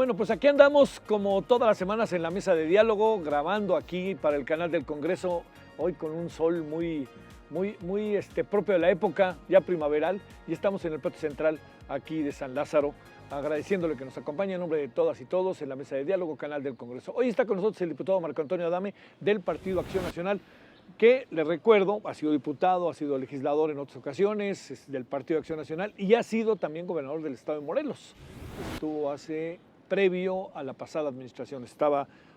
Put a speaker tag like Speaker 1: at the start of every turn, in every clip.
Speaker 1: Bueno, pues aquí andamos como todas las semanas en la mesa de diálogo, grabando aquí para el canal del Congreso, hoy con un sol muy propio de la época, ya primaveral, y estamos en el patio central aquí de San Lázaro, agradeciéndole que nos acompañe en nombre de todas y todos en la mesa de diálogo, canal del Congreso. Hoy está con nosotros el diputado Marco Antonio Adame del Partido Acción Nacional, que le recuerdo, ha sido diputado, ha sido legislador en otras ocasiones, es del Partido Acción Nacional y ha sido también gobernador del estado de Morelos. Estuvo previo a la pasada administración.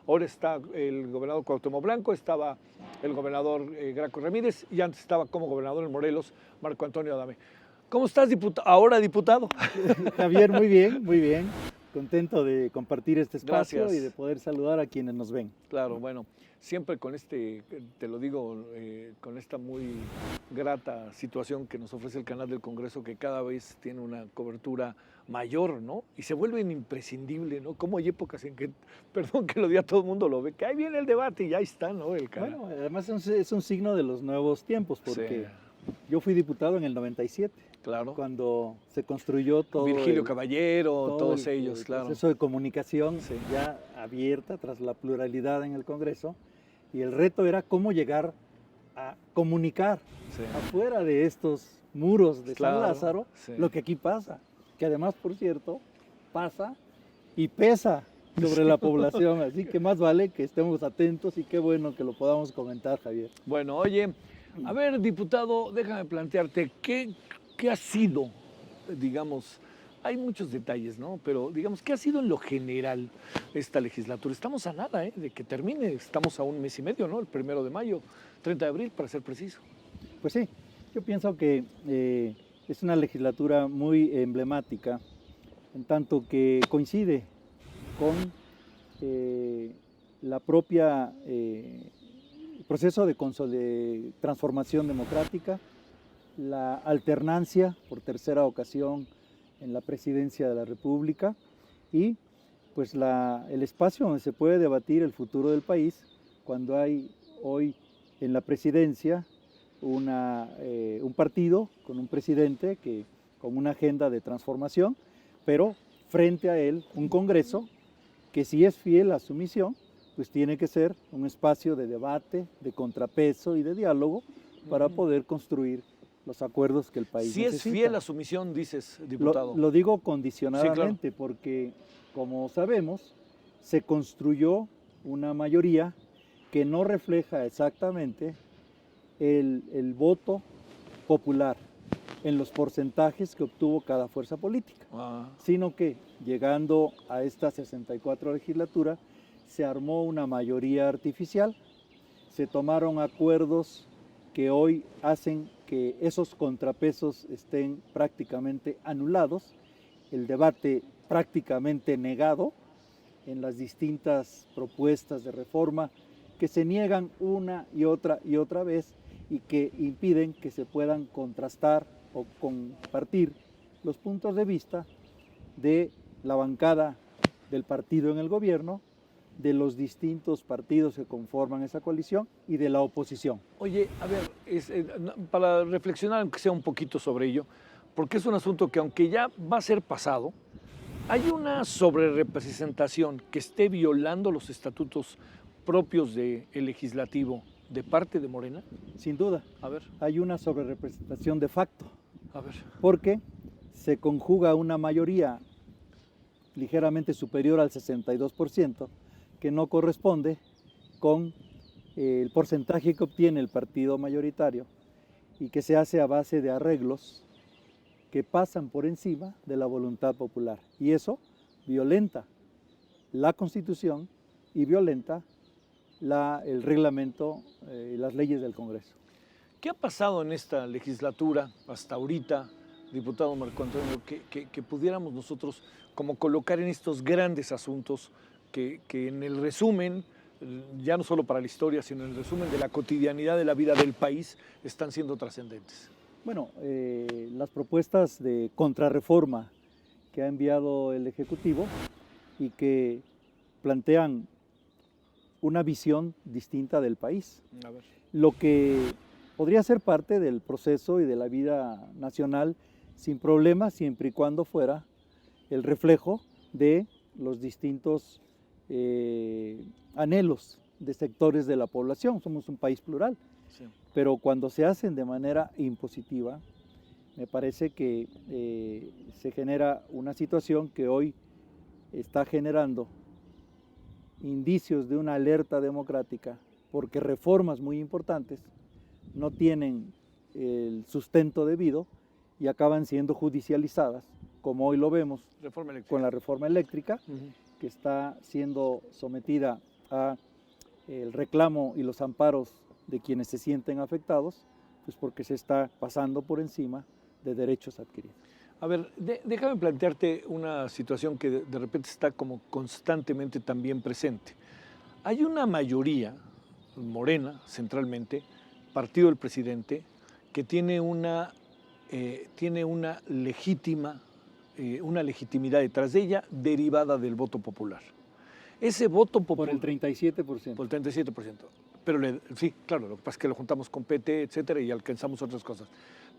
Speaker 1: Ahora está el gobernador Cuauhtémoc Blanco, estaba el gobernador Graco Ramírez y antes estaba como gobernador en Morelos, Marco Antonio Adame. ¿Cómo estás, ahora diputado?
Speaker 2: Javier, muy bien, muy bien. Contento de compartir este espacio.
Speaker 1: Gracias.
Speaker 2: Y de poder saludar a quienes nos ven.
Speaker 1: Claro, bueno, siempre con te lo digo, con esta muy grata situación que nos ofrece el canal del Congreso, que cada vez tiene una cobertura mayor, ¿no? Y se vuelven imprescindible, ¿no? Como hay épocas en que, perdón que lo diga, todo el mundo lo ve, que ahí viene el debate y ya está, ¿no? El canal.
Speaker 2: Bueno, además es un signo de los nuevos tiempos, porque yo fui diputado en el 97.
Speaker 1: Claro.
Speaker 2: Cuando se construyó todo.
Speaker 1: Virgilio Caballero, todos ellos, claro.
Speaker 2: El proceso de comunicación ya abierta tras la pluralidad en el Congreso. Y el reto era cómo llegar a comunicar afuera de estos muros de San Lázaro lo que aquí pasa. Que además, por cierto, pasa y pesa sobre la población. Así que más vale que estemos atentos y qué bueno que lo podamos comentar, Javier.
Speaker 1: Bueno, oye, a ver, diputado, déjame plantearte, ¿qué ha sido, digamos, hay muchos detalles, ¿no? Pero, digamos, ¿qué ha sido en lo general esta legislatura? Estamos a nada, de que termine, estamos a un mes y medio, ¿no? El 1 de mayo, 30 de abril, para ser preciso.
Speaker 2: Pues sí, yo pienso que es una legislatura muy emblemática, en tanto que coincide con la propia proceso de transformación democrática, la alternancia por tercera ocasión en la presidencia de la República y pues el espacio donde se puede debatir el futuro del país cuando hay hoy en la presidencia un partido con un presidente con una agenda de transformación, pero frente a él un Congreso que si es fiel a su misión, pues tiene que ser un espacio de debate, de contrapeso y de diálogo para poder construir los acuerdos que el país necesita.
Speaker 1: Si es fiel a su misión, dices, diputado.
Speaker 2: Lo digo condicionadamente,
Speaker 1: sí, claro.
Speaker 2: Porque, como sabemos, se construyó una mayoría que no refleja exactamente el voto popular en los porcentajes que obtuvo cada fuerza política, sino que, llegando a esta 64 legislatura, se armó una mayoría artificial, se tomaron acuerdos que hoy hacen que esos contrapesos estén prácticamente anulados, el debate prácticamente negado en las distintas propuestas de reforma que se niegan una y otra vez y que impiden que se puedan contrastar o compartir los puntos de vista de la bancada del partido en el gobierno, de los distintos partidos que conforman esa coalición y de la oposición.
Speaker 1: Oye, a ver, para reflexionar, aunque sea un poquito sobre ello, porque es un asunto que aunque ya va a ser pasado, ¿hay una sobrerepresentación que esté violando los estatutos propios del legislativo de parte de Morena?
Speaker 2: Sin duda.
Speaker 1: A ver.
Speaker 2: Hay una sobrerepresentación de facto.
Speaker 1: A ver.
Speaker 2: Porque se conjuga una mayoría ligeramente superior al 62%, que no corresponde con el porcentaje que obtiene el partido mayoritario y que se hace a base de arreglos que pasan por encima de la voluntad popular. Y eso violenta la Constitución y violenta el reglamento y las leyes del Congreso.
Speaker 1: ¿Qué ha pasado en esta legislatura hasta ahorita, diputado Marco Antonio, que pudiéramos nosotros como colocar en estos grandes asuntos que en el resumen, ya no solo para la historia, sino en el resumen de la cotidianidad de la vida del país, están siendo trascendentes?
Speaker 2: Bueno, las propuestas de contrarreforma que ha enviado el Ejecutivo y que plantean una visión distinta del país.
Speaker 1: A ver.
Speaker 2: Lo que podría ser parte del proceso y de la vida nacional sin problemas, siempre y cuando fuera el reflejo de los distintos anhelos de sectores de la población. Somos un país plural,
Speaker 1: Sí.
Speaker 2: pero cuando se hacen de manera impositiva, me parece que se genera una situación que hoy está generando indicios de una alerta democrática, porque reformas muy importantes no tienen el sustento debido y acaban siendo judicializadas, como hoy lo vemos
Speaker 1: Reforma eléctrica.
Speaker 2: con la reforma eléctrica,
Speaker 1: Ujú.
Speaker 2: que está siendo sometida a el reclamo y los amparos de quienes se sienten afectados, pues porque se está pasando por encima de derechos adquiridos.
Speaker 1: A ver, déjame plantearte una situación que de repente está como constantemente también presente. Hay una mayoría, Morena, centralmente, partido del presidente, que tiene una una legitimidad detrás de ella derivada del voto popular. Ese voto
Speaker 2: Por el
Speaker 1: popular...
Speaker 2: 37%.
Speaker 1: Por el 37%. Pero sí, claro, lo que pasa es que lo juntamos con PT, etcétera, y alcanzamos otras cosas.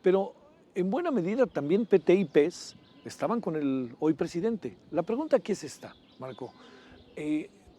Speaker 1: Pero en buena medida también PT y PES estaban con el hoy presidente. La pregunta aquí es esta, Marco.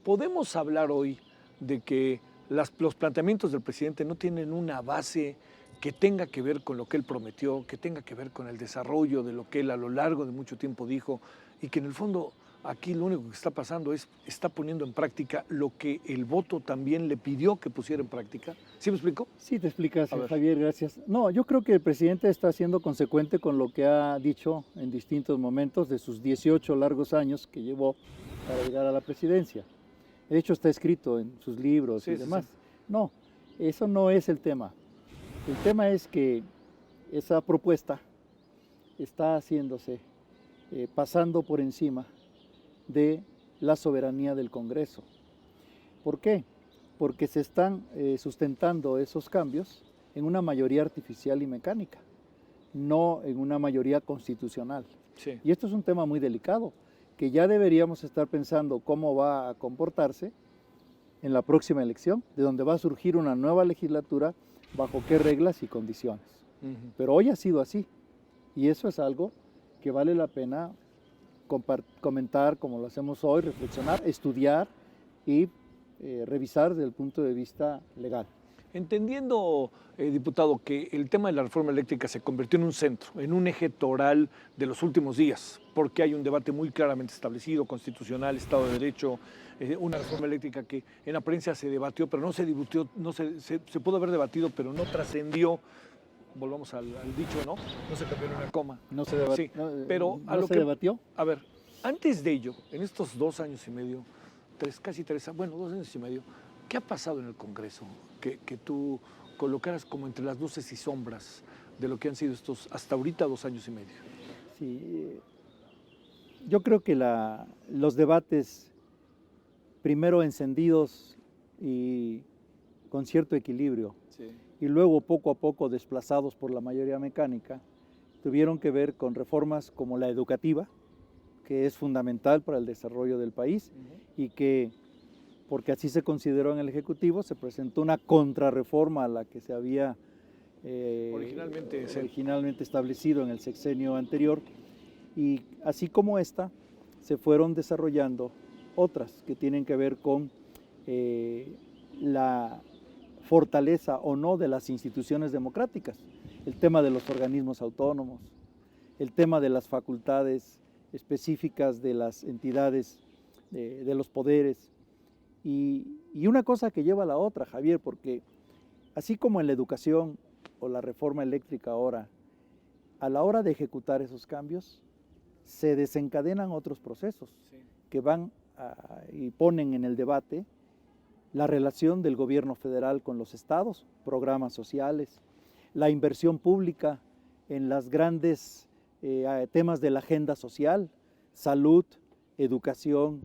Speaker 1: ¿Podemos hablar hoy de que los planteamientos del presidente no tienen una base que tenga que ver con lo que él prometió, que tenga que ver con el desarrollo de lo que él a lo largo de mucho tiempo dijo, y que en el fondo aquí lo único que está pasando es, está poniendo en práctica lo que el voto también le pidió que pusiera en práctica? ¿Sí me explico?
Speaker 2: Sí, te explicas,
Speaker 1: A ver.
Speaker 2: Javier, gracias. No, yo creo que el presidente está siendo consecuente con lo que ha dicho en distintos momentos de sus 18 largos años que llevó para llegar a la presidencia. De hecho, está escrito en sus libros
Speaker 1: Sí,
Speaker 2: y
Speaker 1: sí,
Speaker 2: demás.
Speaker 1: sí.
Speaker 2: No, eso no es el tema. El tema es que esa propuesta está haciéndose, pasando por encima de la soberanía del Congreso. ¿Por qué? Porque se están sustentando esos cambios en una mayoría artificial y mecánica, no en una mayoría constitucional.
Speaker 1: Sí.
Speaker 2: Y esto es un tema muy delicado, que ya deberíamos estar pensando cómo va a comportarse en la próxima elección, de donde va a surgir una nueva legislatura, bajo qué reglas y condiciones.
Speaker 1: Ujú.
Speaker 2: Pero hoy ha sido así, y eso es algo que vale la pena comentar como lo hacemos hoy, reflexionar, estudiar y revisar desde el punto de vista legal.
Speaker 1: Entendiendo, diputado, que el tema de la reforma eléctrica se convirtió en un centro, en un eje toral de los últimos días, porque hay un debate muy claramente establecido, constitucional, Estado de Derecho, una reforma eléctrica que en la prensa se debatió, pero no se discutió, se pudo haber debatido, pero no trascendió. Volvamos al dicho, ¿no? No se cambió ni una coma.
Speaker 2: No se debatió.
Speaker 1: Sí, pero a lo
Speaker 2: se
Speaker 1: que
Speaker 2: debatió.
Speaker 1: A ver, antes de ello, en estos 2 años y medio, casi 3, bueno, 2 años y medio, ¿qué ha pasado en el Congreso? Que tú colocaras como entre las luces y sombras de lo que han sido estos, hasta ahorita, 2 años y medio.
Speaker 2: Sí, yo creo que los debates, primero encendidos y con cierto equilibrio,
Speaker 1: Sí.
Speaker 2: y luego poco a poco desplazados por la mayoría mecánica, tuvieron que ver con reformas como la educativa, que es fundamental para el desarrollo del país, y que, porque así se consideró en el Ejecutivo, se presentó una contrarreforma a la que se había originalmente establecido en el sexenio anterior, y así como esta, se fueron desarrollando otras que tienen que ver con la fortaleza o no de las instituciones democráticas, el tema de los organismos autónomos, el tema de las facultades específicas de las entidades de los poderes, y una cosa que lleva a la otra, Javier, porque así como en la educación o la reforma eléctrica ahora, a la hora de ejecutar esos cambios, se desencadenan otros procesos que van y ponen en el debate la relación del gobierno federal con los estados, programas sociales, la inversión pública en los grandes temas de la agenda social, salud, educación,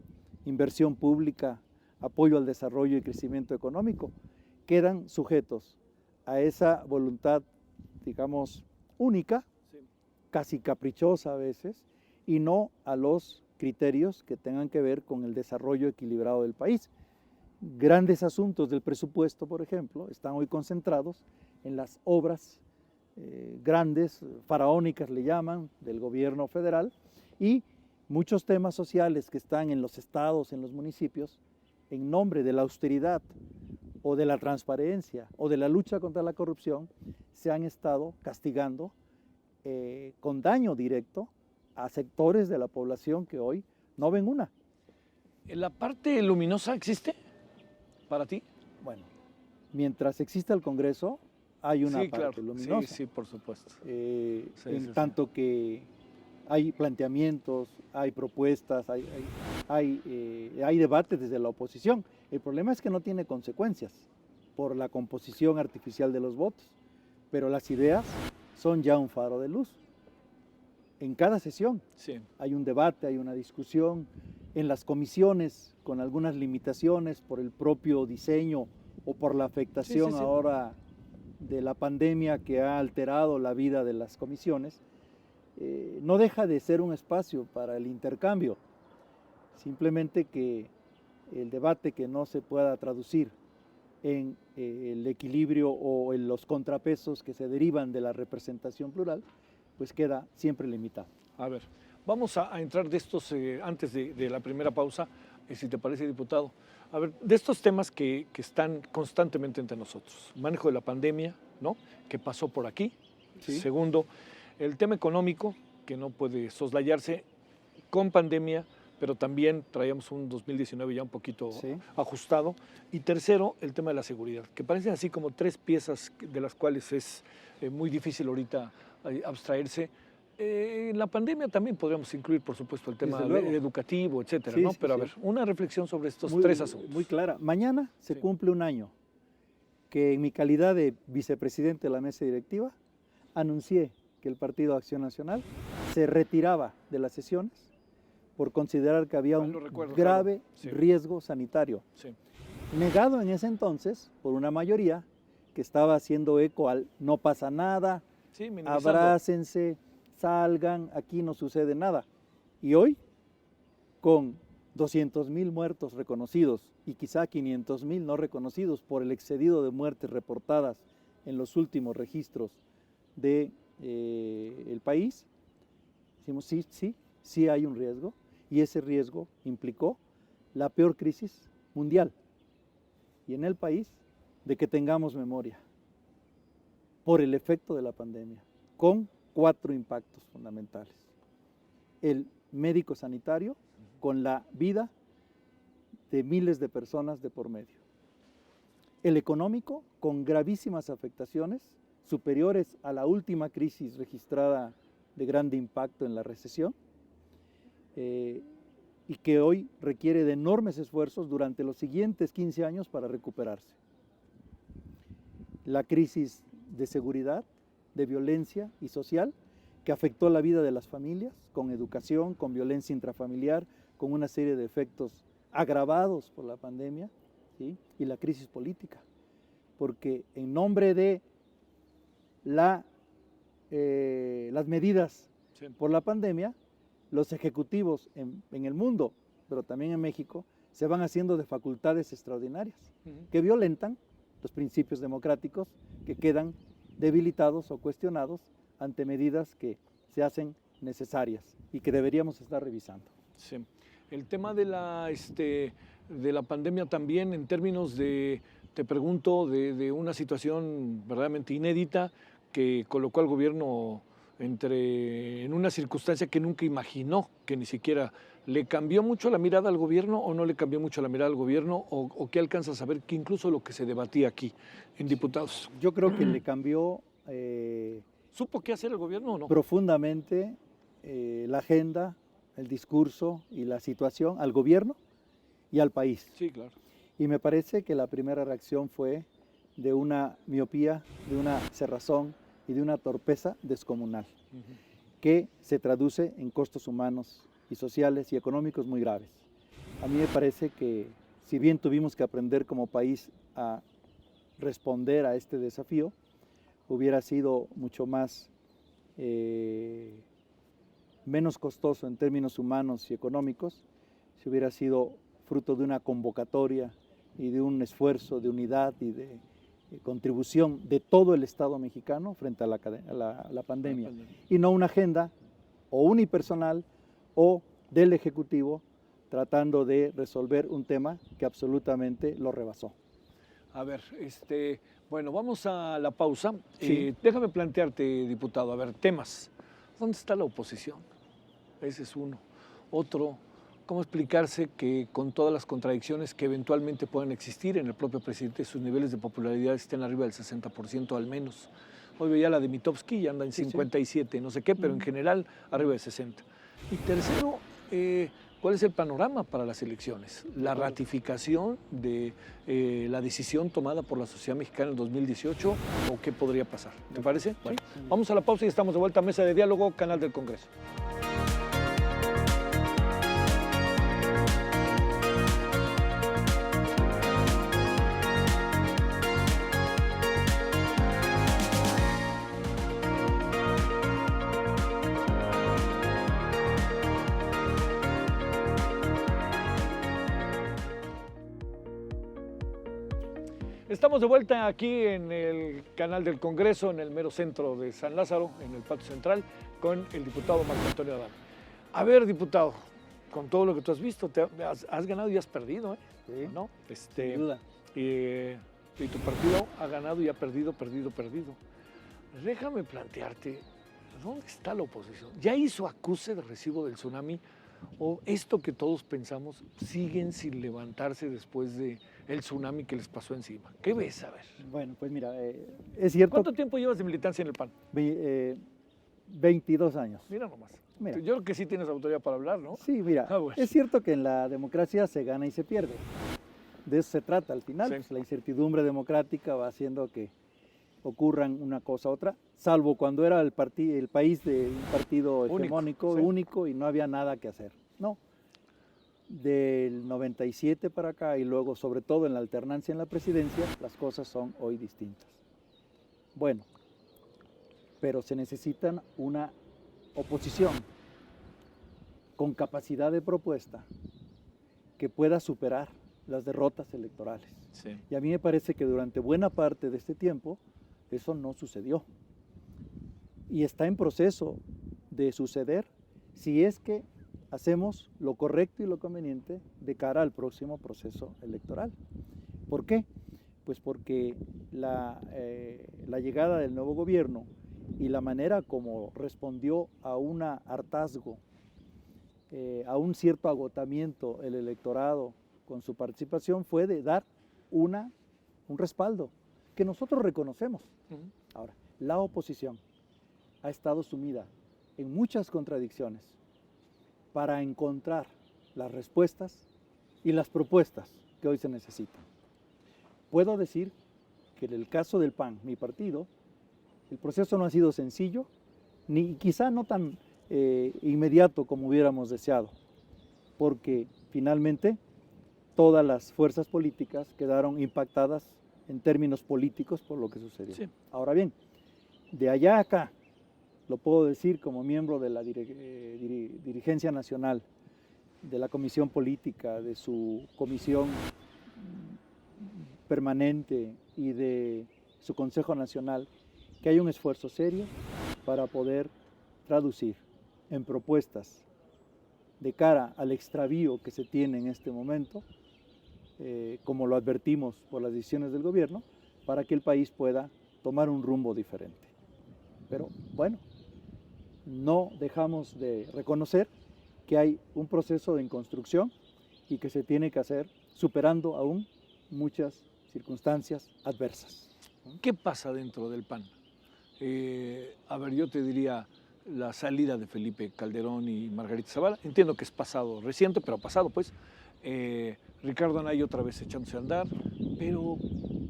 Speaker 2: inversión pública, apoyo al desarrollo y crecimiento económico, quedan sujetos a esa voluntad, digamos, única, casi caprichosa a veces, y no a los criterios que tengan que ver con el desarrollo equilibrado del país. Grandes asuntos del presupuesto, por ejemplo, están hoy concentrados en las obras grandes, faraónicas le llaman, del gobierno federal, y muchos temas sociales que están en los estados, en los municipios, en nombre de la austeridad o de la transparencia o de la lucha contra la corrupción, se han estado castigando con daño directo a sectores de la población que hoy no ven una.
Speaker 1: ¿La parte luminosa existe para ti?
Speaker 2: Bueno, mientras exista el Congreso, hay una
Speaker 1: Sí,
Speaker 2: parte
Speaker 1: claro.
Speaker 2: luminosa.
Speaker 1: Sí, sí, por supuesto.
Speaker 2: En
Speaker 1: sí.
Speaker 2: tanto que hay planteamientos, hay propuestas, hay debates desde la oposición. El problema es que no tiene consecuencias por la composición artificial de los votos, pero las ideas son ya un faro de luz. En cada sesión
Speaker 1: Sí.
Speaker 2: hay un debate, hay una discusión, en las comisiones con algunas limitaciones por el propio diseño o por la afectación
Speaker 1: Sí.
Speaker 2: ahora de la pandemia que ha alterado la vida de las comisiones. No deja de ser un espacio para el intercambio, simplemente que el debate que no se pueda traducir en el equilibrio o en los contrapesos que se derivan de la representación plural, pues queda siempre limitado.
Speaker 1: A ver, vamos a entrar de estos, antes de la primera pausa, si te parece, diputado. A ver, de estos temas que están constantemente entre nosotros. Manejo de la pandemia, ¿no? Que pasó por aquí.
Speaker 2: Sí.
Speaker 1: Segundo, el tema económico, que no puede soslayarse con pandemia, pero también traíamos un 2019 ya un poquito ajustado. Y tercero, el tema de la seguridad, que parecen así como tres piezas de las cuales es muy difícil ahorita abstraerse. En la pandemia también podríamos incluir, por supuesto, el tema educativo, etcétera, ¿no? Pero a ver, una reflexión sobre estos tres asuntos.
Speaker 2: Muy clara. Mañana se cumple un año que en mi calidad de vicepresidente de la mesa directiva anuncié que el Partido Acción Nacional se retiraba de las sesiones por considerar que había un grave riesgo sanitario, negado en ese entonces por una mayoría que estaba haciendo eco al no pasa nada, abrácense, salgan, aquí no sucede nada. Y hoy, con 200,000 muertos reconocidos y quizá 500,000 no reconocidos por el excedido de muertes reportadas en los últimos registros del país, decimos sí hay un riesgo, y ese riesgo implicó la peor crisis mundial y en el país de que tengamos memoria por el efecto de la pandemia, con 4 impactos fundamentales. El médico sanitario, con la vida de miles de personas de por medio. El económico, con gravísimas afectaciones superiores a la última crisis registrada de grande impacto en la recesión, y que hoy requiere de enormes esfuerzos durante los siguientes 15 años para recuperarse. La crisis de seguridad, de violencia y social, que afectó la vida de las familias, con educación, con violencia intrafamiliar, con una serie de efectos agravados por la pandemia, ¿sí? Y la crisis política, porque en nombre de las medidas por la pandemia, los ejecutivos en el mundo, pero también en México, se van haciendo de facultades extraordinarias que violentan los principios democráticos, que quedan debilitados o cuestionados ante medidas que se hacen necesarias y que deberíamos estar revisando.
Speaker 1: Sí. El tema de la pandemia también, en términos de, te pregunto, de una situación verdaderamente inédita que colocó al gobierno en una circunstancia que nunca imaginó, que ni siquiera le cambió mucho la mirada al gobierno o no le cambió mucho la mirada al gobierno, o qué alcanza a saber que incluso lo que se debatía aquí en diputados.
Speaker 2: Yo creo que le cambió
Speaker 1: ¿Supo qué hacer el gobierno o no?
Speaker 2: Profundamente la agenda, el discurso y la situación al gobierno y al país.
Speaker 1: Sí, claro.
Speaker 2: Y me parece que la primera reacción fue de una miopía, de una cerrazón y de una torpeza descomunal, que se traduce en costos humanos y sociales y económicos muy graves. A mí me parece que, si bien tuvimos que aprender como país a responder a este desafío, hubiera sido mucho más menos costoso en términos humanos y económicos si hubiera sido fruto de una convocatoria y de un esfuerzo de unidad y de contribución de todo el Estado mexicano frente a la pandemia, y no una agenda o unipersonal o del Ejecutivo tratando de resolver un tema que absolutamente lo rebasó.
Speaker 1: A ver, bueno, vamos a la pausa.
Speaker 2: Sí.
Speaker 1: Déjame plantearte, diputado, a ver, temas. ¿Dónde está la oposición? Ese es uno. Otro, ¿cómo explicarse que con todas las contradicciones que eventualmente puedan existir en el propio presidente, sus niveles de popularidad estén arriba del 60% al menos? Hoy veía la de Mitofsky y anda en 57, no sé qué, pero en general arriba de 60. Y tercero, ¿cuál es el panorama para las elecciones? ¿La ratificación de la decisión tomada por la sociedad mexicana en 2018 o qué podría pasar? ¿Te parece? Bueno, vamos a la pausa y estamos de vuelta a Mesa de Diálogo, Canal del Congreso. Estamos de vuelta aquí en el canal del Congreso, en el mero centro de San Lázaro, en el patio central, con el diputado Marco Antonio Adame. A ver, diputado, con todo lo que tú has visto, has ganado y has perdido, ¿eh?
Speaker 2: Sí,
Speaker 1: ¿No?
Speaker 2: sin duda.
Speaker 1: Y tu partido ha ganado y ha perdido. Déjame plantearte, ¿dónde está la oposición? ¿Ya hizo acuse de recibo del tsunami? ¿O esto que todos pensamos siguen sin levantarse después del tsunami que les pasó encima? ¿Qué ves? A ver.
Speaker 2: Bueno, pues mira, es cierto.
Speaker 1: ¿Cuánto tiempo llevas de militancia en el PAN?
Speaker 2: 22 años.
Speaker 1: Mira nomás.
Speaker 2: Mira.
Speaker 1: Yo creo que sí tienes autoridad para hablar, ¿no?
Speaker 2: Sí, mira,
Speaker 1: bueno.
Speaker 2: Es cierto que en la democracia se gana y se pierde. De eso se trata al final.
Speaker 1: Sí.
Speaker 2: Pues la incertidumbre democrática va haciendo que ocurran una cosa u otra, salvo cuando era el país de un partido hegemónico, único, y no había nada que hacer. No. Del 97 para acá y luego sobre todo en la alternancia en la presidencia, las cosas son hoy distintas. Bueno, pero se necesitan una oposición con capacidad de propuesta que pueda superar las derrotas electorales.
Speaker 1: Sí.
Speaker 2: Y a mí me parece que durante buena parte de este tiempo eso no sucedió. Y está en proceso de suceder si es que hacemos lo correcto y lo conveniente de cara al próximo proceso electoral. ¿Por qué? Pues porque la llegada del nuevo gobierno y la manera como respondió a un hartazgo, a un cierto agotamiento el electorado con su participación fue de dar un respaldo que nosotros reconocemos. Ahora, la oposición ha estado sumida en muchas contradicciones para encontrar las respuestas y las propuestas que hoy se necesitan. Puedo decir que en el caso del PAN, mi partido, el proceso no ha sido sencillo, ni quizá no tan inmediato como hubiéramos deseado, porque finalmente todas las fuerzas políticas quedaron impactadas en términos políticos por lo que sucedió. Sí. Ahora bien, de allá a acá, lo puedo decir como miembro de la dirigencia nacional, de la comisión política, de su comisión permanente y de su Consejo Nacional, que hay un esfuerzo serio para poder traducir en propuestas de cara al extravío que se tiene en este momento, como lo advertimos por las decisiones del gobierno, para que el país pueda tomar un rumbo diferente. Pero bueno, no dejamos de reconocer que hay un proceso de construcción y que se tiene que hacer superando aún muchas circunstancias adversas.
Speaker 1: ¿Qué pasa dentro del PAN? A ver, yo te diría la salida de Felipe Calderón y Margarita Zavala. Entiendo que es pasado reciente, pero pasado pues. Ricardo Anaya otra vez echándose a andar, pero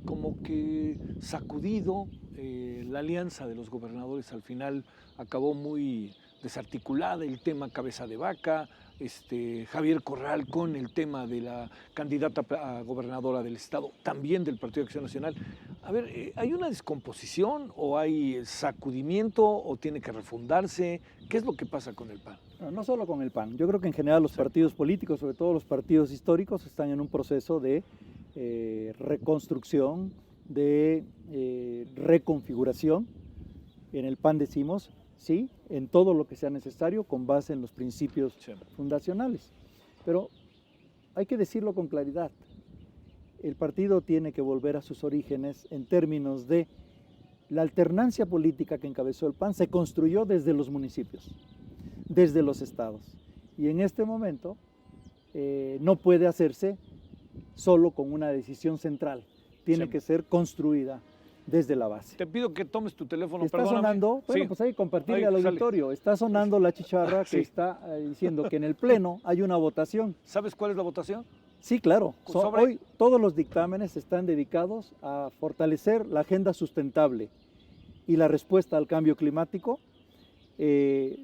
Speaker 1: como que sacudido, la alianza de los gobernadores al final acabó muy desarticulada, el tema cabeza de vaca, Javier Corral con el tema de la candidata a gobernadora del estado, también del Partido de Acción Nacional. A ver, ¿hay una descomposición o hay sacudimiento o tiene que refundarse? ¿Qué es lo que pasa con el PAN?
Speaker 2: No solo con el PAN, yo creo que en general los partidos políticos, sobre todo los partidos históricos, están en un proceso de reconstrucción, de reconfiguración. En el PAN decimos, sí, en todo lo que sea necesario con base en los principios
Speaker 1: Sí.
Speaker 2: fundacionales. Pero hay que decirlo con claridad. El partido tiene que volver a sus orígenes en términos de la alternancia política que encabezó el PAN se construyó desde los municipios, desde los estados. Y en este momento no puede hacerse solo con una decisión central. Tiene
Speaker 1: Sí.
Speaker 2: que ser construida desde la base.
Speaker 1: Te pido que tomes tu teléfono,
Speaker 2: Está
Speaker 1: perdóname.
Speaker 2: sonando, bueno,
Speaker 1: Sí.
Speaker 2: pues hay que compartirle
Speaker 1: Ahí,
Speaker 2: al
Speaker 1: sale.
Speaker 2: auditorio, está sonando la chicharra que
Speaker 1: Sí.
Speaker 2: está diciendo que en el Pleno hay una votación.
Speaker 1: ¿Sabes cuál es la votación?
Speaker 2: Sí, claro.
Speaker 1: Sobre-
Speaker 2: Hoy todos los dictámenes están dedicados a fortalecer la agenda sustentable y la respuesta al cambio climático,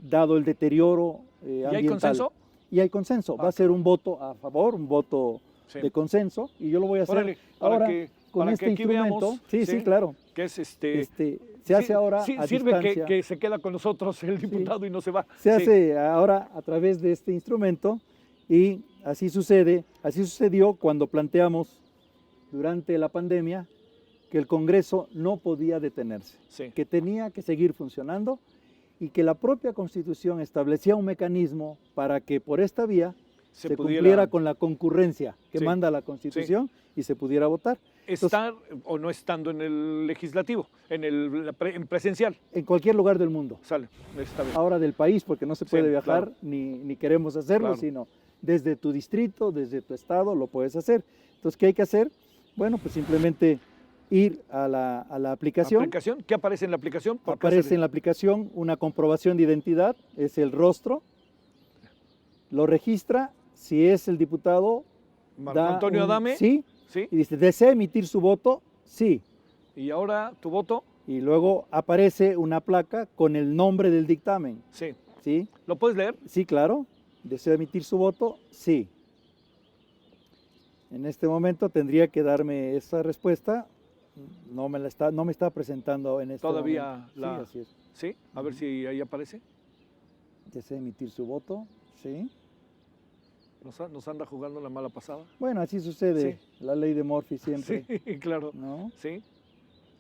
Speaker 2: dado el deterioro
Speaker 1: ¿Y
Speaker 2: ambiental.
Speaker 1: hay consenso?
Speaker 2: Y hay consenso.
Speaker 1: Ah,
Speaker 2: Va a ser un voto a favor, un voto
Speaker 1: Sí.
Speaker 2: de consenso, y yo lo voy a hacer
Speaker 1: Órale, para
Speaker 2: ahora
Speaker 1: que-
Speaker 2: con
Speaker 1: para
Speaker 2: este
Speaker 1: que aquí
Speaker 2: instrumento.
Speaker 1: veamos,
Speaker 2: Sí,
Speaker 1: sí.
Speaker 2: claro.
Speaker 1: Que es
Speaker 2: Se hace ahora
Speaker 1: sí,
Speaker 2: a
Speaker 1: sirve
Speaker 2: distancia.
Speaker 1: que se queda con nosotros el diputado y no se va.
Speaker 2: Se
Speaker 1: Sí.
Speaker 2: hace ahora a través de este instrumento y así sucedió cuando planteamos durante la pandemia que el Congreso no podía detenerse,
Speaker 1: Sí.
Speaker 2: que tenía que seguir funcionando y que la propia Constitución establecía un mecanismo para que por esta vía se cumpliera con la concurrencia que
Speaker 1: Sí.
Speaker 2: manda la Constitución y se pudiera votar.
Speaker 1: Estar o no estando en el legislativo, en presencial.
Speaker 2: En cualquier lugar del mundo.
Speaker 1: Sale, está bien.
Speaker 2: Ahora del país, porque no se
Speaker 1: Sí,
Speaker 2: puede viajar
Speaker 1: claro.
Speaker 2: ni queremos hacerlo,
Speaker 1: Claro.
Speaker 2: sino desde tu distrito, desde tu estado, lo puedes hacer. Entonces, ¿qué hay que hacer? Bueno, pues simplemente ir a la aplicación.
Speaker 1: ¿Qué aparece en la aplicación? Por clase
Speaker 2: Aparece
Speaker 1: de-
Speaker 2: en la aplicación una comprobación de identidad, es el rostro, lo registra, si es el diputado,
Speaker 1: Marco
Speaker 2: da
Speaker 1: Antonio
Speaker 2: un
Speaker 1: Adame.
Speaker 2: sí,
Speaker 1: Sí.
Speaker 2: y dice, ¿desea emitir su voto? Sí.
Speaker 1: Y ahora tu voto.
Speaker 2: Y luego aparece una placa con el nombre del dictamen,
Speaker 1: Sí.
Speaker 2: ¿sí?
Speaker 1: ¿Lo puedes leer?
Speaker 2: Sí, claro. ¿Desea emitir su voto? Sí. En este momento tendría que darme esa respuesta. No me está presentando en este
Speaker 1: Todavía
Speaker 2: momento.
Speaker 1: la-
Speaker 2: Sí, así es.
Speaker 1: Sí. A ver si ahí aparece.
Speaker 2: ¿Desea emitir su voto? Sí.
Speaker 1: Nos anda jugando la mala pasada.
Speaker 2: Bueno, así sucede. La ley de Murphy siempre.
Speaker 1: Sí, claro.
Speaker 2: ¿No?
Speaker 1: Sí.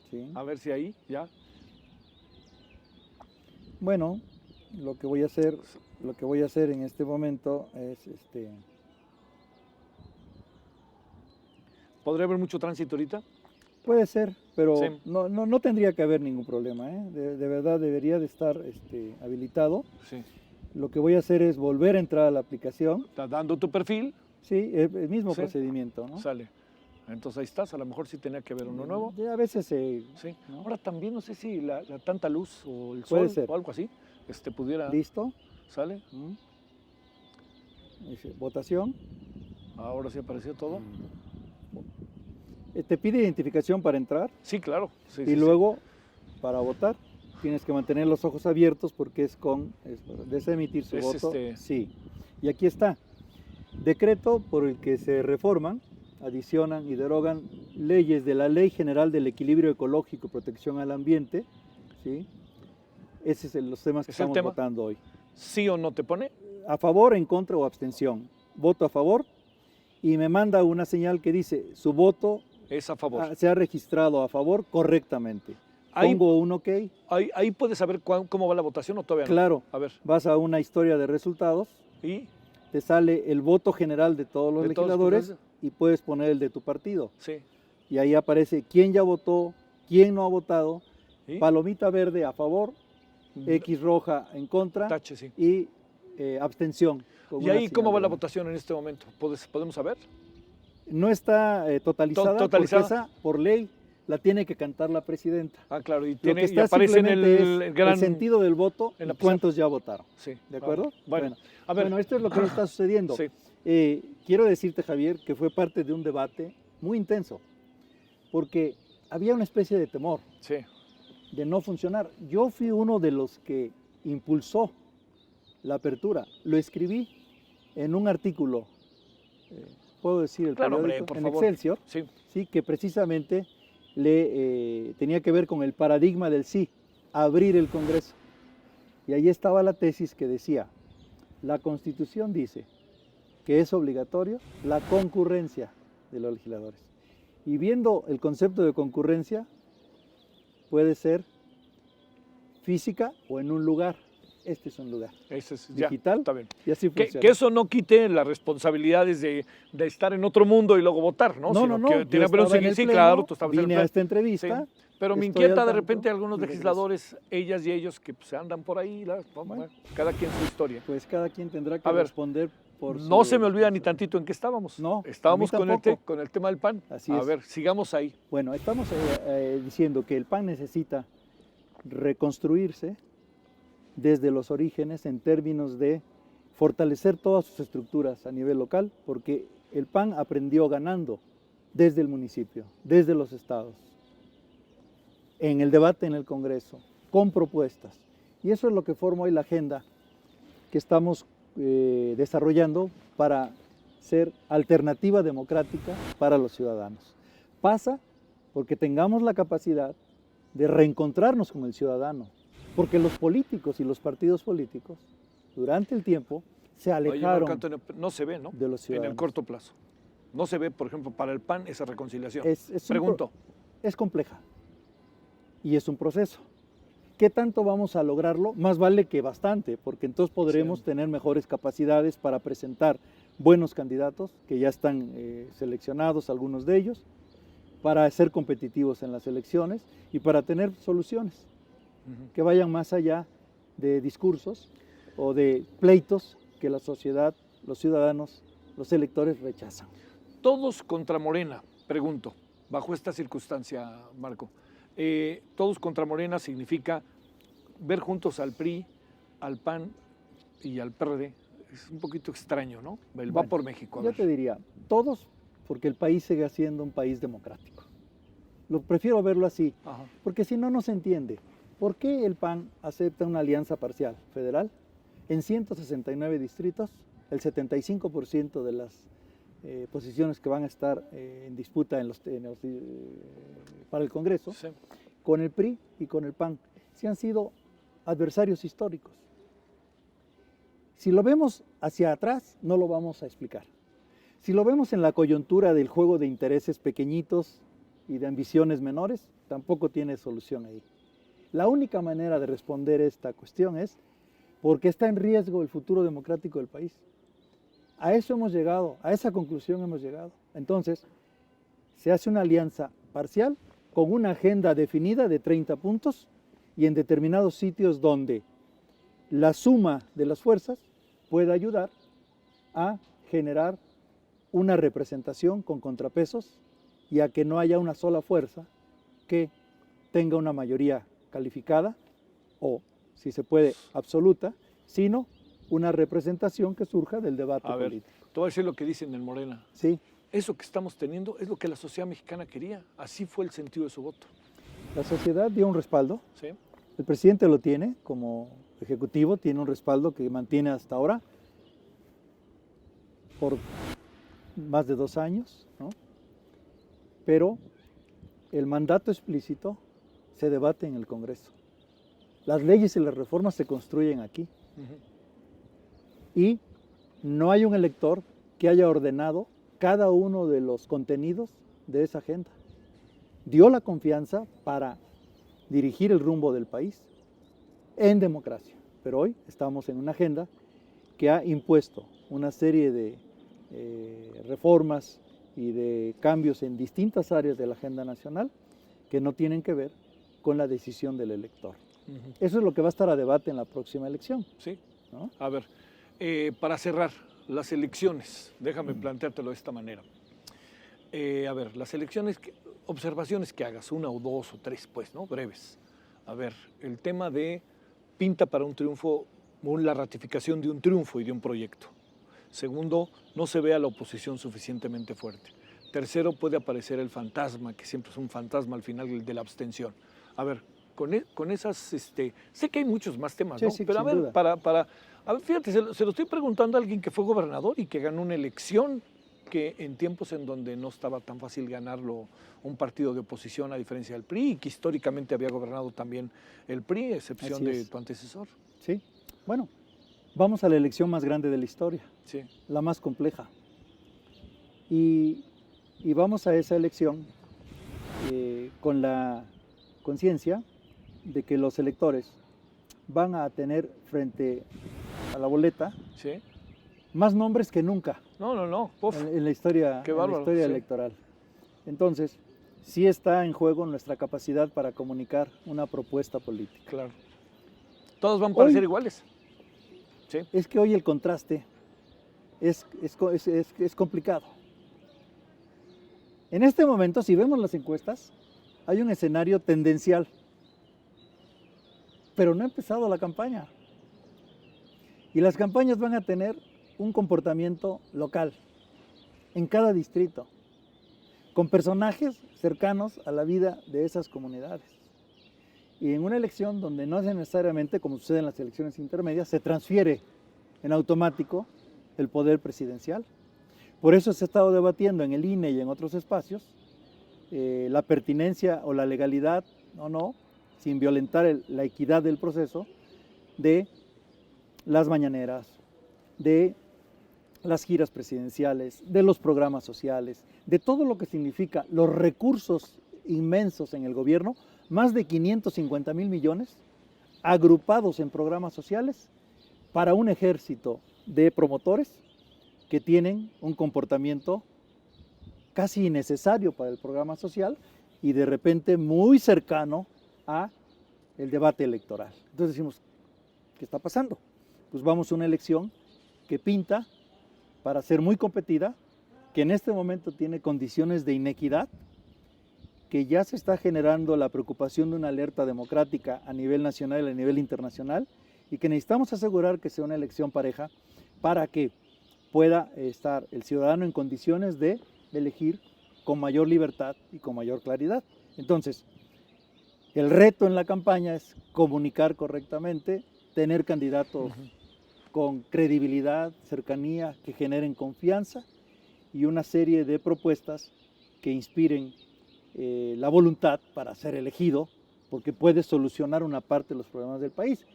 Speaker 2: Sí.
Speaker 1: A ver si ahí ya.
Speaker 2: Bueno, lo que voy a hacer en este momento es
Speaker 1: ¿Podría haber mucho tránsito ahorita?
Speaker 2: puede ser, pero
Speaker 1: Sí.
Speaker 2: no tendría que haber ningún problema, ¿eh? De verdad debería de estar habilitado.
Speaker 1: Sí.
Speaker 2: Lo que voy a hacer es volver a entrar a la aplicación.
Speaker 1: Estás dando tu perfil.
Speaker 2: Sí, el mismo
Speaker 1: Sí.
Speaker 2: procedimiento, ¿no?
Speaker 1: Sale. Entonces ahí estás. A lo mejor sí tenía que haber uno nuevo.
Speaker 2: A veces
Speaker 1: Sí.
Speaker 2: ¿no?
Speaker 1: Ahora también no sé si la tanta luz o el
Speaker 2: Puede
Speaker 1: sol
Speaker 2: ser.
Speaker 1: o algo así pudiera.
Speaker 2: ¿Listo?
Speaker 1: ¿Sale?
Speaker 2: Dice, votación.
Speaker 1: Ahora sí apareció todo.
Speaker 2: Te pide identificación para entrar
Speaker 1: Sí, claro. Sí,
Speaker 2: y
Speaker 1: sí, sí.
Speaker 2: luego para votar tienes que mantener los ojos abiertos porque desea emitir su
Speaker 1: Es
Speaker 2: voto.
Speaker 1: este-
Speaker 2: Sí. Y aquí está. Decreto por el que se reforman, adicionan y derogan leyes de la Ley General del Equilibrio Ecológico y Protección al Ambiente. ¿Sí? Esos son los temas que
Speaker 1: ¿Es el
Speaker 2: estamos
Speaker 1: tema?
Speaker 2: votando hoy.
Speaker 1: ¿Sí o no te pone?
Speaker 2: A favor, en contra o abstención. Voto a favor y me manda una señal que dice su voto
Speaker 1: Es a favor.
Speaker 2: se ha registrado a favor correctamente.
Speaker 1: Ahí,
Speaker 2: Pongo un OK.
Speaker 1: ahí puedes saber cómo va la votación o todavía no.
Speaker 2: Claro,
Speaker 1: A ver.
Speaker 2: vas a una historia de resultados,
Speaker 1: ¿Y?
Speaker 2: te sale el voto general de todos los
Speaker 1: ¿De todos los
Speaker 2: legisladores
Speaker 1: congresistas?
Speaker 2: y puedes poner el de tu partido.
Speaker 1: Sí.
Speaker 2: Y ahí aparece quién ya votó, quién no ha votado,
Speaker 1: ¿Y?
Speaker 2: palomita verde a favor, X roja en contra
Speaker 1: Tache, sí.
Speaker 2: y abstención. con
Speaker 1: ¿Y
Speaker 2: una
Speaker 1: ahí
Speaker 2: señal
Speaker 1: cómo va
Speaker 2: de
Speaker 1: la
Speaker 2: mano.
Speaker 1: votación en este momento? ¿Podemos saber?
Speaker 2: No está totalizada,
Speaker 1: Totalizada.
Speaker 2: porque esa por ley la tiene que cantar la presidenta.
Speaker 1: Ah, claro. Y,
Speaker 2: Lo que
Speaker 1: y
Speaker 2: está
Speaker 1: aparece en
Speaker 2: simplemente
Speaker 1: el
Speaker 2: es
Speaker 1: gran...
Speaker 2: el sentido del voto
Speaker 1: en
Speaker 2: y
Speaker 1: la
Speaker 2: cuántos ya votaron.
Speaker 1: Sí.
Speaker 2: ¿De acuerdo?
Speaker 1: Bueno, a ver.
Speaker 2: Bueno, esto es lo que está sucediendo.
Speaker 1: Sí.
Speaker 2: Quiero decirte, Javier, que fue parte de un debate muy intenso, porque había una especie de temor
Speaker 1: Sí.
Speaker 2: de no funcionar. Yo fui uno de los que impulsó la apertura. Lo escribí en un artículo, puedo decir el
Speaker 1: Claro, hombre,
Speaker 2: periódico,
Speaker 1: por
Speaker 2: en
Speaker 1: favor.
Speaker 2: Excelsior,
Speaker 1: Sí.
Speaker 2: sí, que precisamente tenía que ver con el paradigma del sí, abrir el Congreso. Y ahí estaba la tesis que decía, la Constitución dice que es obligatorio la concurrencia de los legisladores. Y viendo el concepto de concurrencia, puede ser física o en un lugar. Este es un lugar
Speaker 1: Ese es, ya,
Speaker 2: digital
Speaker 1: está bien.
Speaker 2: y así
Speaker 1: Que
Speaker 2: funciona.
Speaker 1: eso no quite las responsabilidades de estar en otro mundo y luego votar, ¿no?
Speaker 2: No,
Speaker 1: Sino
Speaker 2: no,
Speaker 1: que
Speaker 2: yo
Speaker 1: tiene que haber un
Speaker 2: estaba en el
Speaker 1: sí,
Speaker 2: pleno,
Speaker 1: claro, tú estabas en el
Speaker 2: vine
Speaker 1: pleno.
Speaker 2: a esta entrevista.
Speaker 1: Sí. Pero me
Speaker 2: estoy
Speaker 1: inquieta
Speaker 2: al
Speaker 1: de
Speaker 2: tanto
Speaker 1: repente algunos
Speaker 2: y regreso.
Speaker 1: legisladores, ellas y ellos, que pues, andan por ahí,
Speaker 2: Bueno.
Speaker 1: cada quien su historia.
Speaker 2: Pues cada quien tendrá que
Speaker 1: A ver,
Speaker 2: responder por
Speaker 1: No
Speaker 2: su
Speaker 1: se me olvida ni
Speaker 2: responsabilidad.
Speaker 1: tantito en qué estábamos.
Speaker 2: No,
Speaker 1: Estábamos
Speaker 2: a mí tampoco.
Speaker 1: con el tema del PAN.
Speaker 2: Así
Speaker 1: A
Speaker 2: es.
Speaker 1: ver, sigamos ahí.
Speaker 2: Bueno, estamos diciendo que el PAN necesita reconstruirse desde los orígenes en términos de fortalecer todas sus estructuras a nivel local, porque el PAN aprendió ganando desde el municipio, desde los estados, en el debate en el Congreso, con propuestas. Y eso es lo que forma hoy la agenda que estamos desarrollando para ser alternativa democrática para los ciudadanos. Pasa porque tengamos la capacidad de reencontrarnos con el ciudadano, porque los políticos y los partidos políticos durante el tiempo se
Speaker 1: Oye,
Speaker 2: alejaron
Speaker 1: Marco Antonio, no se ve, ¿no?
Speaker 2: de los
Speaker 1: En
Speaker 2: ciudadanos.
Speaker 1: el corto plazo. No se ve, por ejemplo, para el PAN esa reconciliación.
Speaker 2: Pregunto. Es compleja y es un proceso. ¿Qué tanto vamos a lograrlo? Más vale que bastante, porque entonces podremos tener mejores capacidades para presentar buenos candidatos, que ya están seleccionados algunos de ellos, para ser competitivos en las elecciones y para tener soluciones que vayan más allá de discursos o de pleitos que la sociedad, los ciudadanos, los electores rechazan.
Speaker 1: Todos contra Morena, pregunto, bajo esta circunstancia, Marco. Todos contra Morena significa ver juntos al PRI, al PAN y al PRD. Es un poquito extraño, ¿no? Va por México.
Speaker 2: Yo te diría, todos, porque el país sigue siendo un país democrático. Prefiero verlo así, porque si no, no se entiende. ¿Por qué el PAN acepta una alianza parcial federal? En 169 distritos, el 75% de las posiciones que van a estar en disputa para el Congreso, sí, con el PRI y con el PAN, sí han sido adversarios históricos. Si lo vemos hacia atrás, no lo vamos a explicar. Si lo vemos en la coyuntura del juego de intereses pequeñitos y de ambiciones menores, tampoco tiene solución ahí. La única manera de responder esta cuestión es porque está en riesgo el futuro democrático del país. A eso hemos llegado, a esa conclusión hemos llegado. Entonces, se hace una alianza parcial con una agenda definida de 30 puntos y en determinados sitios donde la suma de las fuerzas puede ayudar a generar una representación con contrapesos y a que no haya una sola fuerza que tenga una mayoría calificada o, si se puede, absoluta, sino una representación que surja del debate político.
Speaker 1: Te voy a decir lo que dicen en Morena.
Speaker 2: Sí.
Speaker 1: Eso que estamos teniendo es lo que la sociedad mexicana quería. Así fue el sentido de su voto.
Speaker 2: La sociedad dio un respaldo.
Speaker 1: Sí.
Speaker 2: El presidente lo tiene como ejecutivo, tiene un respaldo que mantiene hasta ahora por más de 2 años, ¿no? Pero el mandato explícito se debate en el Congreso. Las leyes y las reformas se construyen aquí. Y no hay un elector que haya ordenado cada uno de los contenidos de esa agenda. Dio la confianza para dirigir el rumbo del país en democracia. Pero hoy estamos en una agenda que ha impuesto una serie de reformas y de cambios en distintas áreas de la agenda nacional que no tienen que ver con la decisión del elector. Eso es lo que va a estar a debate en la próxima elección.
Speaker 1: Sí.
Speaker 2: ¿No?
Speaker 1: A ver, para cerrar, las elecciones, déjame planteártelo de esta manera. A ver, las elecciones, observaciones que hagas, 1 o 2 o 3, pues, ¿no? Breves. A ver, el tema de pinta para un triunfo, la ratificación de un triunfo y de un proyecto. Segundo, no se ve a la oposición suficientemente fuerte. Tercero, puede aparecer el fantasma, que siempre es un fantasma al final de la abstención. A ver, con esas, sé que hay muchos más temas, ¿no?
Speaker 2: Sí,
Speaker 1: pero a ver, a ver, fíjate, se lo estoy preguntando a alguien que fue gobernador y que ganó una elección que en tiempos en donde no estaba tan fácil ganarlo un partido de oposición a diferencia del PRI y que históricamente había gobernado también el PRI, a excepción de tu antecesor.
Speaker 2: Sí, bueno, vamos a la elección más grande de la historia,
Speaker 1: sí,
Speaker 2: la más compleja. Y vamos a esa elección con la conciencia de que los electores van a tener frente a la boleta
Speaker 1: Sí.
Speaker 2: más nombres que nunca
Speaker 1: No. Uf.
Speaker 2: en la historia,
Speaker 1: Qué
Speaker 2: en la
Speaker 1: bárbaro,
Speaker 2: historia
Speaker 1: sí.
Speaker 2: electoral. Entonces, sí está en juego nuestra capacidad para comunicar una propuesta política.
Speaker 1: Claro. Todos van a parecer
Speaker 2: Hoy-
Speaker 1: iguales. Sí.
Speaker 2: Es que hoy el contraste es complicado. En este momento, si vemos las encuestas, hay un escenario tendencial, pero no ha empezado la campaña. Y las campañas van a tener un comportamiento local, en cada distrito, con personajes cercanos a la vida de esas comunidades. Y en una elección donde no es necesariamente, como sucede en las elecciones intermedias, se transfiere en automático el poder presidencial. Por eso se ha estado debatiendo en el INE y en otros espacios la pertinencia o la legalidad, no, sin violentar la equidad del proceso, de las mañaneras, de las giras presidenciales, de los programas sociales, de todo lo que significa los recursos inmensos en el gobierno, más de 550,000 millones agrupados en programas sociales para un ejército de promotores que tienen un comportamiento casi innecesario para el programa social y de repente muy cercano a el debate electoral. Entonces decimos, ¿qué está pasando? Pues vamos a una elección que pinta para ser muy competida, que en este momento tiene condiciones de inequidad, que ya se está generando la preocupación de una alerta democrática a nivel nacional y a nivel internacional, y que necesitamos asegurar que sea una elección pareja para que pueda estar el ciudadano en condiciones de elegir con mayor libertad y con mayor claridad. Entonces, el reto en la campaña es comunicar correctamente, tener candidatos con credibilidad, cercanía, que generen confianza y una serie de propuestas que inspiren la voluntad para ser elegido, porque puede solucionar una parte de los problemas del país.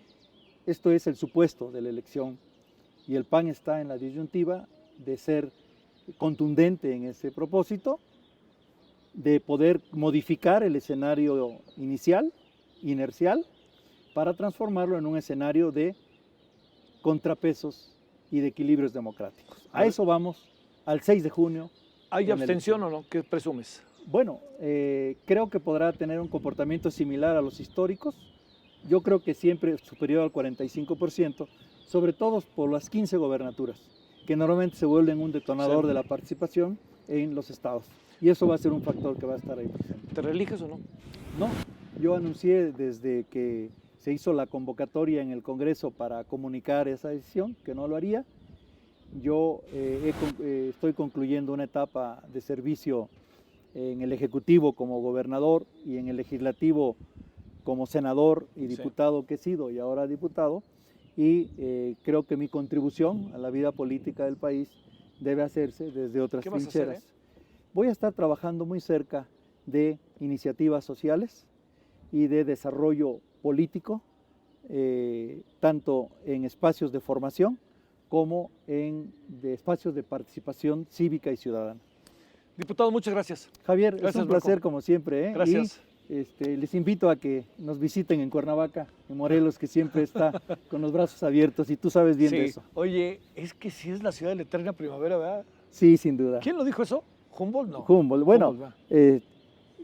Speaker 2: Esto es el supuesto de la elección y el PAN está en la disyuntiva de ser contundente en ese propósito, de poder modificar el escenario inicial, inercial, para transformarlo en un escenario de contrapesos y de equilibrios democráticos. A eso vamos al 6 de junio.
Speaker 1: ¿Hay abstención o no? ¿Qué presumes?
Speaker 2: Bueno, creo que podrá tener un comportamiento similar a los históricos. Yo creo que siempre superior al 45%, sobre todo por las 15 gobernaturas, que normalmente se vuelven un detonador de la participación en los estados. Y eso va a ser un factor que va a estar ahí presente.
Speaker 1: ¿Te reeliges o no?
Speaker 2: No, yo anuncié desde que se hizo la convocatoria en el Congreso para comunicar esa decisión, que no lo haría. Yo estoy concluyendo una etapa de servicio en el Ejecutivo como gobernador y en el Legislativo como senador y diputado que he sido y ahora diputado, y creo que mi contribución a la vida política del país debe hacerse desde otras
Speaker 1: ¿Qué vas a
Speaker 2: trincheras.
Speaker 1: hacer,
Speaker 2: Voy a estar trabajando muy cerca de iniciativas sociales y de desarrollo político, tanto en espacios de formación como en espacios de participación cívica y ciudadana.
Speaker 1: Diputado, muchas gracias.
Speaker 2: Javier,
Speaker 1: Gracias,
Speaker 2: es un placer
Speaker 1: Marco.
Speaker 2: como siempre.
Speaker 1: Gracias.
Speaker 2: Y les invito a que nos visiten en Cuernavaca, en Morelos, que siempre está con los brazos abiertos y tú sabes bien de eso.
Speaker 1: Oye, es que sí es la ciudad de la eterna primavera, ¿verdad?
Speaker 2: Sí, sin duda.
Speaker 1: ¿Quién lo dijo eso? ¿Humboldt? No.
Speaker 2: Humboldt. Bueno,
Speaker 1: Humboldt, ¿verdad?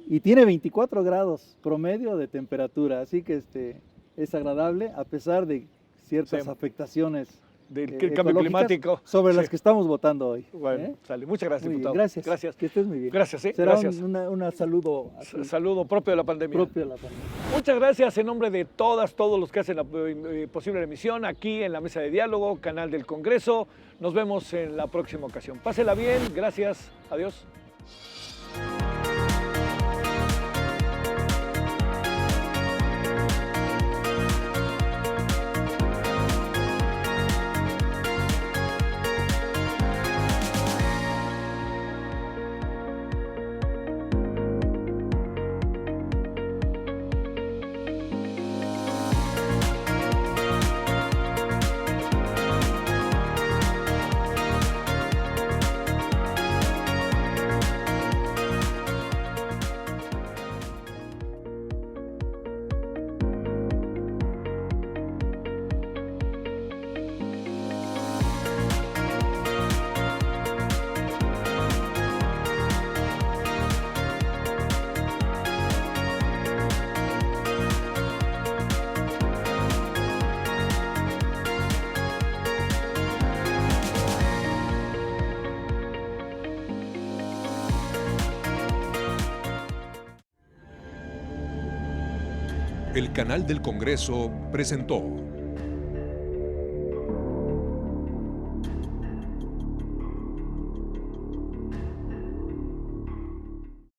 Speaker 2: y tiene 24 grados promedio de temperatura, así que es agradable a pesar de ciertas afectaciones
Speaker 1: Del cambio
Speaker 2: ecológicas
Speaker 1: climático.
Speaker 2: sobre
Speaker 1: Sí.
Speaker 2: las que estamos votando hoy.
Speaker 1: Bueno, sale. Muchas gracias,
Speaker 2: Muy bien,
Speaker 1: diputado.
Speaker 2: gracias.
Speaker 1: Gracias.
Speaker 2: Que estés muy bien.
Speaker 1: Gracias,
Speaker 2: Será
Speaker 1: gracias.
Speaker 2: un saludo
Speaker 1: Saludo propio de la pandemia.
Speaker 2: propio de la pandemia.
Speaker 1: Muchas gracias en nombre de todos los que hacen la posible emisión aquí en la Mesa de Diálogo, canal del Congreso. Nos vemos en la próxima ocasión. Pásela bien, gracias, adiós.
Speaker 3: El Canal del Congreso presentó